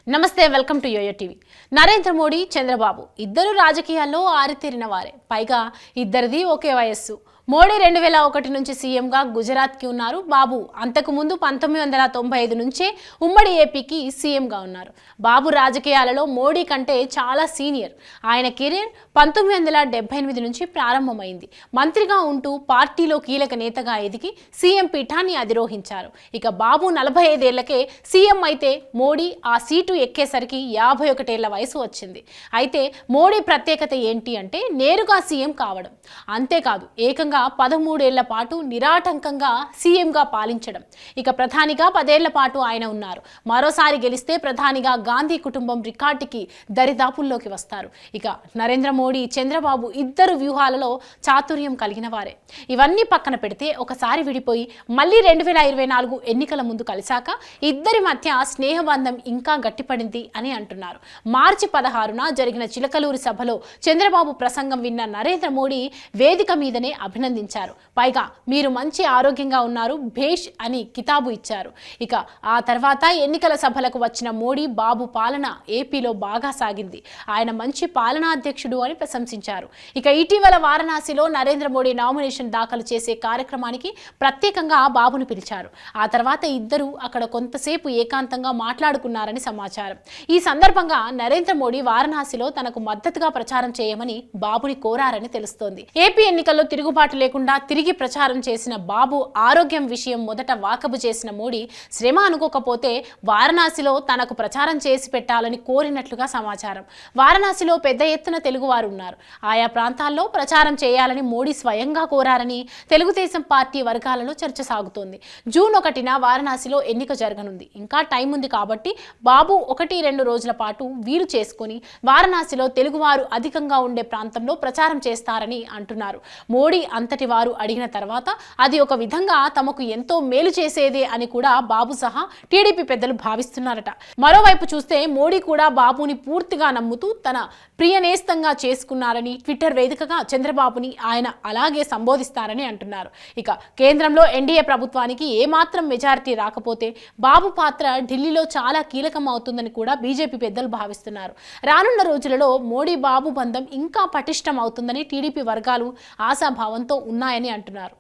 నమస్తే, welcome to YoYo TV. Narendra Modi, Chandrababu ఇద్దరు రాజకీయాల్లో ఆరితేరిన వారే. పైగా ఇద్దరిది ఒకే వయస్సు. మోడీ 2001 నుంచి సీఎంగా గుజరాత్కి ఉన్నారు. బాబు అంతకుముందు 1995 నుంచే ఉమ్మడి ఏపీకి సీఎంగా ఉన్నారు. బాబు రాజకీయాలలో మోడీ కంటే చాలా సీనియర్. ఆయన కెరీర్ 1978 నుంచి ప్రారంభమైంది. మంత్రిగా ఉంటూ పార్టీలో కీలక నేతగా ఎదిగి సీఎం పీఠాన్ని అధిరోహించారు. ఇక బాబు 45 ఏళ్లకే సీఎం అయితే మోడీ ఆ సీటు ఎక్కేసరికి 51 ఏళ్ల వయసు వచ్చింది. అయితే మోడీ ప్రత్యేకత ఏంటి అంటే నేరుగా సీఎం కావడం. అంతేకాదు, ఏకంగా 13 ఏళ్ల పాటు నిరాటంకంగా సీఎంగా పాలించడం. ఇక ప్రధానిగా 10 ఏళ్ల పాటు ఆయన ఉన్నారు. మరోసారి గెలిస్తే ప్రధానిగా గాంధీ కుటుంబం రికార్డుకి దరిదాపుల్లోకి వస్తారు. ఇక నరేంద్ర మోడీ, చంద్రబాబు ఇద్దరు వ్యూహాలలో చాతుర్యం కలిగిన వారే. ఇవన్నీ పక్కన పెడితే ఒకసారి విడిపోయి మళ్ళీ 2024 ఎన్నికల ముందు కలిశాక ఇద్దరి మధ్య స్నేహబంధం ఇంకా గట్టిపడింది అని అంటున్నారు. మార్చి 16న జరిగిన చిలకలూరి సభలో చంద్రబాబు ప్రసంగం విన్న నరేంద్ర మోడీ వేదిక మీదనే అభినందించారు. పైగా మీరు మంచి ఆరోగ్యంగా ఉన్నారు, భేష్ అని కితాబు ఇచ్చారు. ఇక ఆ తర్వాత ఎన్నికల సభలకు వచ్చిన మోడీ, బాబు పాలన ఏపీలో బాగా సాగింది, ఆయన మంచి పాలనాధ్యక్షుడు అని ప్రశంసించారు. ఇక ఇటీవల వారణాసిలో నరేంద్ర మోడీ నామినేషన్ దాఖలు చేసే కార్యక్రమానికి ప్రత్యేకంగా బాబును పిలిచారు. ఆ తర్వాత ఇద్దరు అక్కడ కొంతసేపు ఏకాంతంగా మాట్లాడుకున్నారని సమాచారం. ఈ సందర్భంగా నరేంద్ర మోడీ వారణాసిలో తనకు మద్దతుగా ప్రచారం చేయమని బాబుని కోరారని తెలుస్తోంది. ఏపీ ఎన్నికల్లో తిరుగుబాటు లేకుండా తిరిగి ప్రచారం చేసిన బాబు ఆరోగ్యం విషయం మొదట వాకబు చేసిన మోడీ, శ్రమ అనుకోకపోతే వారణాసిలో తనకు ప్రచారం చేసి పెట్టాలని కోరినట్లుగా సమాచారం. వారణాసిలో పెద్ద ఎత్తున తెలుగువారు ఉన్నారు. ఆయా ప్రాంతాల్లో ప్రచారం చేయాలని మోడీ స్వయంగా కోరారని తెలుగుదేశం పార్టీ వర్గాలలో చర్చ సాగుతోంది. జూన్ 1న వారణాసిలో ఎన్నిక జరగనుంది. ఇంకా టైం ఉంది కాబట్టి బాబు 1-2 రోజుల పాటు వీలు చేసుకుని వారణాసిలో తెలుగువారు అధికంగా ఉండే ప్రాంతంలో ప్రచారం చేస్తారని అంటున్నారు. మోడీ అంతటి వారు అడిగిన తర్వాత అది ఒక విధంగా తమకు ఎంతో మేలు చేసేదే అని కూడా బాబు సహా టీడీపీ పెద్దలు భావిస్తున్నారట. మరోవైపు చూస్తే మోడీ కూడా బాబుని పూర్తిగా నమ్ముతూ తన ప్రియనేస్తంగా చేసుకున్నారని, ట్విట్టర్ వేదికగా చంద్రబాబుని ఆయన అలాగే సంబోధిస్తారని అంటున్నారు. ఇక కేంద్రంలో ఎన్డీఏ ప్రభుత్వానికి ఏమాత్రం మెజారిటీ రాకపోతే బాబు పాత్ర ఢిల్లీలో చాలా కీలకం అవుతుందని కూడా బీజేపీ పెద్దలు భావిస్తున్నారు. రానున్న రోజులలో మోడీ బాబు బంధం ఇంకా పటిష్టం అవుతుందని టీడీపీ వర్గాలు ఆశాభావంతో ఉన్నాయని అంటున్నారు.